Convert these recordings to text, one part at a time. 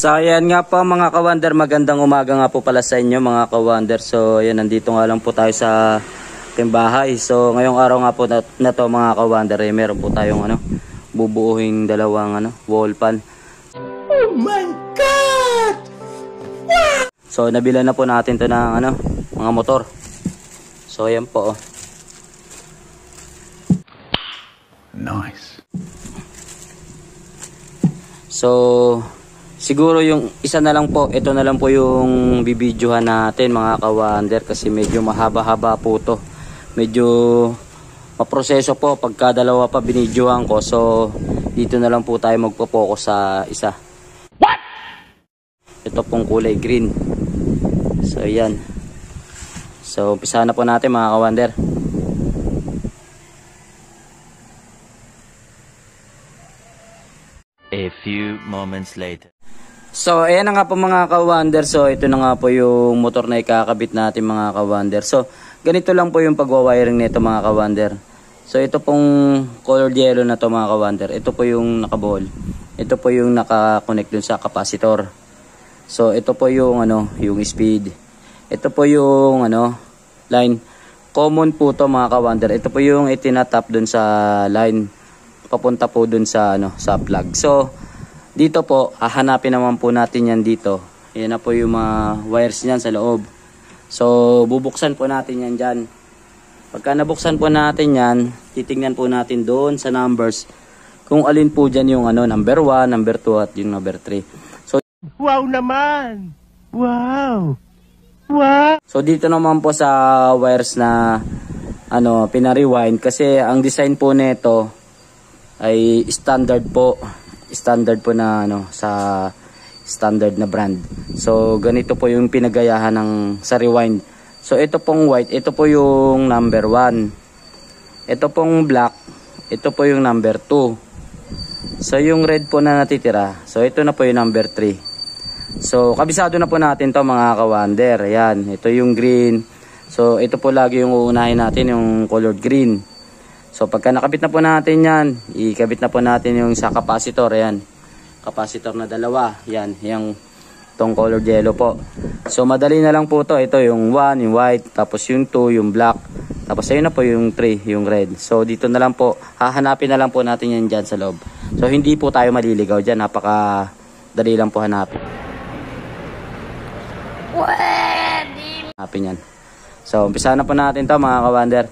So ayan nga po mga ka-wonder, magandang umaga nga po pala sa inyo mga ka-wonder. So ayan, nandito nga lang po tayo sa ating bahay. So ngayong araw nga po na to mga ka-wonder, meron po tayong bubuuhing dalawang wall pan. Oh my God! So nabila na po natin to ng mga motor. So ayan po oh. Nice. So siguro yung isa na lang po, ito na lang po yung bibidyohan natin mga ka-wonder, kasi medyo mahaba-haba po to. Medyo maproseso po pagka dalawa pa binidyohan ko. So dito na lang po tayo magpo-focus sa isa. What? Ito pong kulay green. So ayan. So umpisahan na po natin mga ka-wonder. A few moments later. So ayan na nga po mga ka-wonder. So ito na nga po yung motor na ikakabit natin mga ka-wonder. So ganito lang po yung pagwawiring nito mga ka-wonder. So ito pong colored yellow na to mga ka-wonder, ito po yung nakaball. Ito po yung naka-connect dun sa capacitor. So ito po yung yung speed. Ito po yung line. Common po to mga ka-wonder. Ito po yung itinatap dun sa line papunta po dun sa sa plug. So dito po hahanapin naman po natin yan dito. Yan na po yung mga wires niyan sa loob. So bubuksan po natin yan dyan. Pagka nabuksan po natin yan, titingnan po natin doon sa numbers kung alin po dyan yung number 1, number 2 at yung number 3. So Wow naman! Wow! Wow! So dito naman po sa wires na pina-rewind, kasi ang design po nito ay standard po. Standard po na sa standard na brand. So ganito po yung pinagayahan ng sa rewind. So ito pong white, ito po yung number 1. Ito pong black, ito po yung number 2. So yung red po na natitira, so ito na po yung number 3. So kabisado na po natin to mga ka-wonder. Ayan, ito yung green. So ito po lagi yung uunahin natin, yung colored green. So pagka nakabit na po natin yan, ikabit na po natin yung sa capacitor. Ayan, capacitor na dalawa. Yan, yung tong colored yellow po. So madali na lang po to. Ito yung 1, yung white, tapos yung 2, yung black, tapos ayun na po yung 3, yung red. So dito na lang po, hahanapin na lang po natin yan dyan sa loob. So hindi po tayo maliligaw dyan, napaka dali lang po hanapin. Hanapin yan. So umpisa na po natin to mga ka-wonder.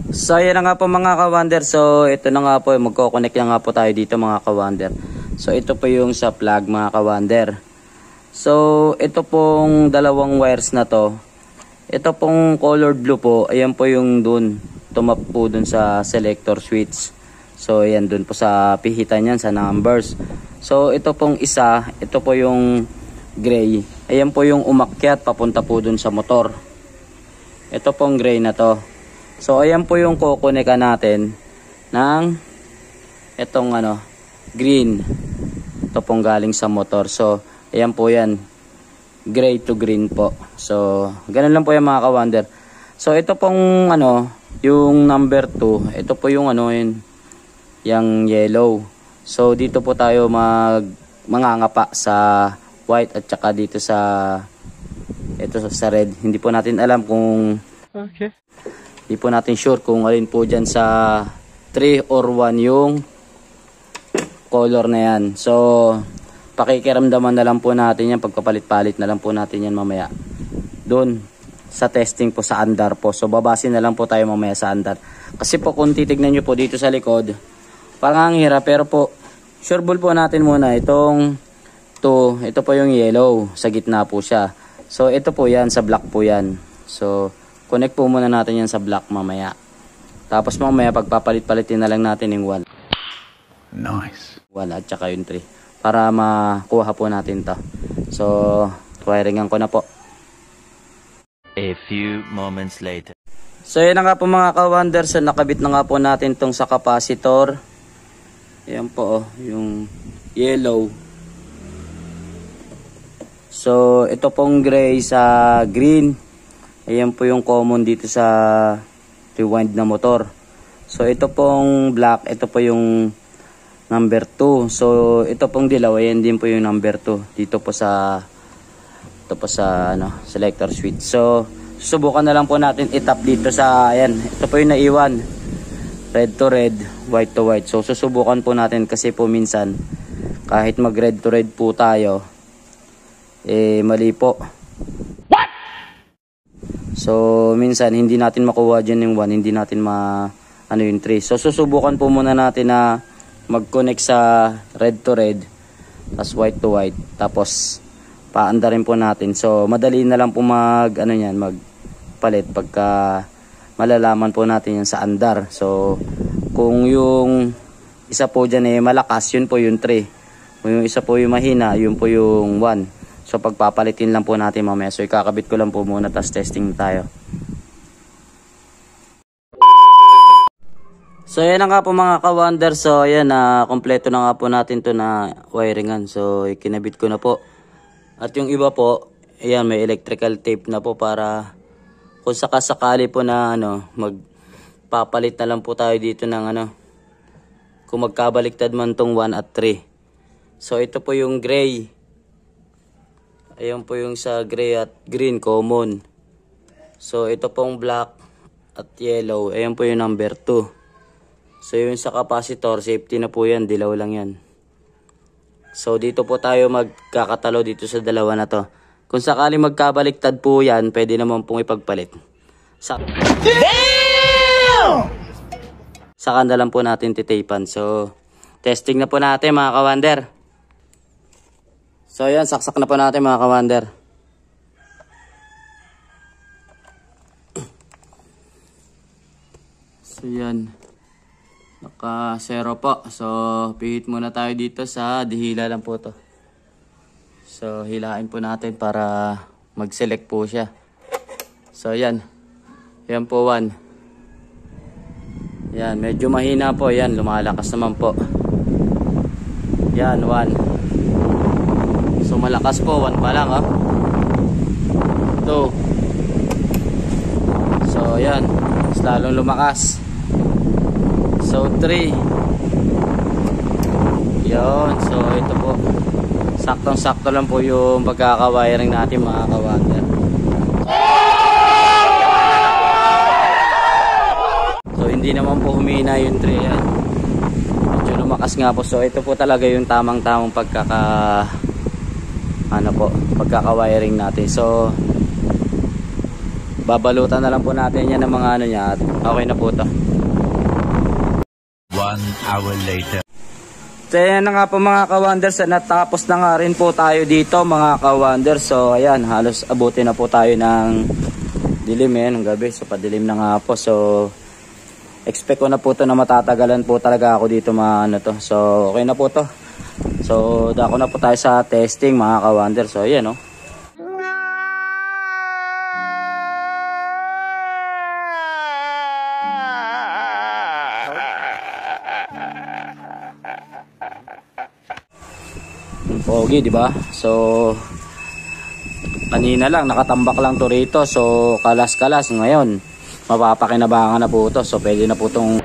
So yan na nga po mga ka-wonder. So ito na nga po, magko-connect na nga po tayo dito mga ka-wonder. So ito po yung sa plug mga ka-wonder. So ito pong dalawang wires na to, ito pong colored blue po, ayan po yung dun, tumap po dun sa selector switch. So ayan dun po sa pihitan yan sa numbers. So ito pong isa, ito po yung gray, ayan po yung umakyat papunta po dun sa motor. Ito pong gray na to. So ayan po yung kukunekan natin ng itong green. Ito pong galing sa motor. So ayan po yan, gray to green po. So ganun lang po yan mga ka-wonder. So ito pong yung number 2, ito po yung yung yellow. So dito po tayo mangangapa sa white at saka dito sa sa red. Hindi po natin alam kung hindi po natin sure kung alin po dyan sa 3 or 1 yung color na yan. So pakikiramdaman na lang po natin yan, pagkapalit-palit na lang po natin yan mamaya doon sa testing po sa andar po. So babasin na lang po tayo mamaya sa andar, kasi po kung titignan nyo po dito sa likod parang ang hirap, pero po sure ball po natin muna itong ito po yung yellow, sa gitna po siya. So ito po yan, sa black po yan. So connect po muna natin yan sa black mamaya. Tapos mamaya pagpapalit-palitin na lang natin yung 1. Nice. 1 at saka yung 3 para makuha po natin to. So wiringan ko na po. A few moments later. So yan na nga po mga ka-wonder. So nakabit na nga po natin tong sa capacitor. Ayan po yung yellow. So ito pong gray sa green. Ayan po yung common dito sa rewind na motor. So ito pong black, ito po yung number 2. So ito pong dilaw, ayan din po yung number 2 dito po sa selector switch. So susubukan na lang po natin itap dito sa, ayan, ito po yung naiwan, red to red, white to white. So susubukan po natin kasi po minsan kahit mag red to red po tayo, mali po. What? So minsan hindi natin makuha dyan yung 1, hindi natin yung 3. So susubukan po muna natin na mag-connect sa red to red, tapos white to white, tapos paanda rin po natin. So madali na lang po magpalit pagka malalaman po natin yan sa andar. So kung yung isa po dyan malakas, yun po yung 3. Kung yung isa po yung mahina, yun po yung 1. So pagpapalitin lang po natin mamaya. So ikakabit ko lang po muna, tapos testing tayo. So ayan na nga po mga ka-wonder. So ayan, kompleto na nga po natin to na wiringan. So ikinabit ko na po. At yung iba po, ayan, may electrical tape na po para kung sakasakali po na magpapalit na lang po tayo dito ng kung magkabaliktad man tong 1 at 3. So ito po yung gray. Ayan po yung sa gray at green common. So ito pong black at yellow. Ayan po yung number 2. So yung sa capacitor, safety na po yan, dilaw lang yan. So dito po tayo magkakatalo dito sa dalawa na to. Kung sakali magkabaliktad po yan, pwede naman pong ipagpalit. Saka na lang po natin titapan. So testing na po natin mga ka-wonder. So ayan, saksak na po natin mga ka-wonder. So yan, naka 0 po. So pihit muna tayo dito sa dihila lang po to. So hilain po natin para mag-select po siya. So yan, yan po 1. Yan, medyo mahina po. Yan, lumalakas naman po. Yan, 1. So malakas po, 1 pa lang 2. So yan, mas lalong lumakas. So 3. Yun, so ito po, saktong-sakto lang po yung pagkakawiring natin mga ka-wonder. So hindi naman po humina yung 3 yan. Medyo lumakas nga po. So ito po talaga yung tamang-tamang pagkakawiring natin. So babalutan na lang po natin yan ng mga niya at okay na po to. 1 hour later. So ayan na nga po mga ka-wonder, natapos na nga rin po tayo dito mga ka-wonder. So ayan, halos abutin na po tayo ng dilim ng gabi. So padilim na nga po. So expect ko na po to na matatagalan po talaga ako dito So okay na po to. So dako na po tayo sa testing mga ka-wonder. So ayan pogi, di ba? So kanina lang nakatambak lang to rito. So kalas-kalas, ngayon mapapakinabangan na po to. So pwede na po tong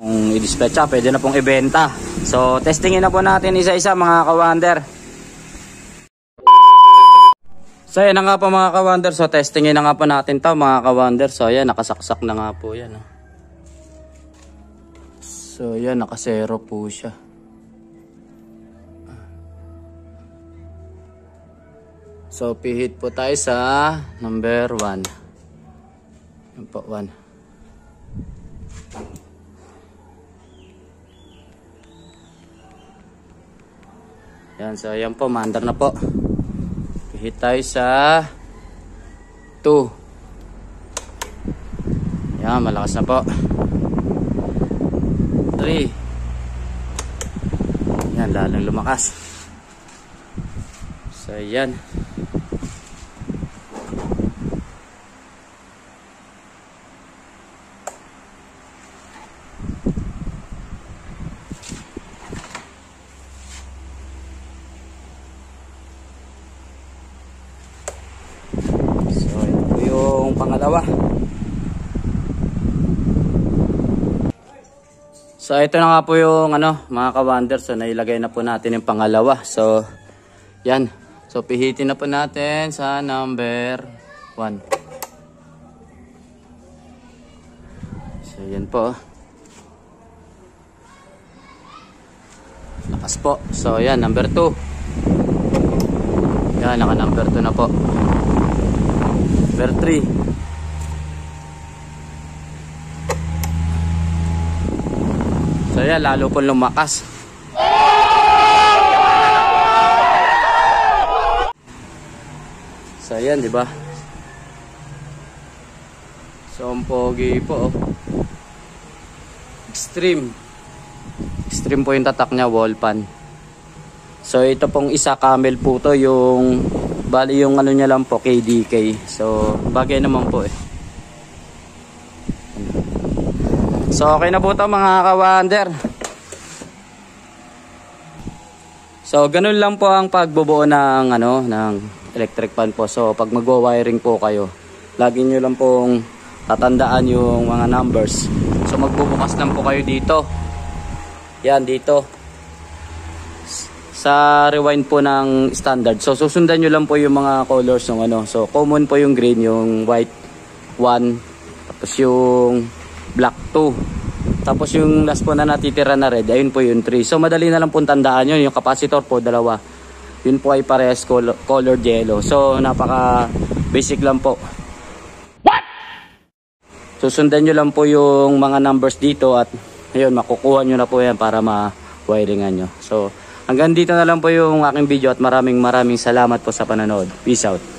i-dispatch, pwede na pong ibenta. So testingin na po natin isa-isa mga ka-wonder. So yan na nga po mga ka-wonder. So testingin na nga po natin to mga ka-wonder. So yan, nakasaksak na nga po yan. So yan, naka 0 po siya. So pihit po tayo sa number 1. Yan po, 1. Yan, so yan po, maandar na po. Pihit tayo sa 2. Yan, malakas na po. 3. Yan, lalong lumakas. So yan. So ito po yung pangalawa. So ito na nga po yung mga ka-wonder. So nailagay na po natin yung pangalawa. So yan. So pihitin na po natin sa number 1. So yan po. Lakas po. So yan, number 2. Yan, naka number 2 na po. Number 3. So yan, lalo po lumakas. So yan, di ba? So ang pogi po, oh. Extreme. Extreme po yung tatak niya, wall pan. So ito pong isa camel po to, yung bali yung niya lang po, KDK. So bagay naman po eh. So okay na po to mga ka-wonder. So ganun lang po ang pagbubuo ng ng electric fan po. So pag magwa-wiring po kayo, lagi nyo lang pong tatandaan yung mga numbers. So magbubukas lang po kayo dito. Yan dito. Sa rewind po ng standard. So susundan nyo lang po yung mga colors ng So common po yung green, yung white 1, tapos yung black 2. Tapos yung last po na natitira na red, ayun po yung 3. So madali na lang po tandaan yun. Yung capacitor po, 2. Yun po ay parehas colored yellow. So napaka basic lang po. Susundan nyo lang po yung mga numbers dito at ayun, makukuha nyo na po yan para ma-wiringan nyo. So hanggang dito na lang po yung aking video at maraming salamat po sa panonood. Peace out.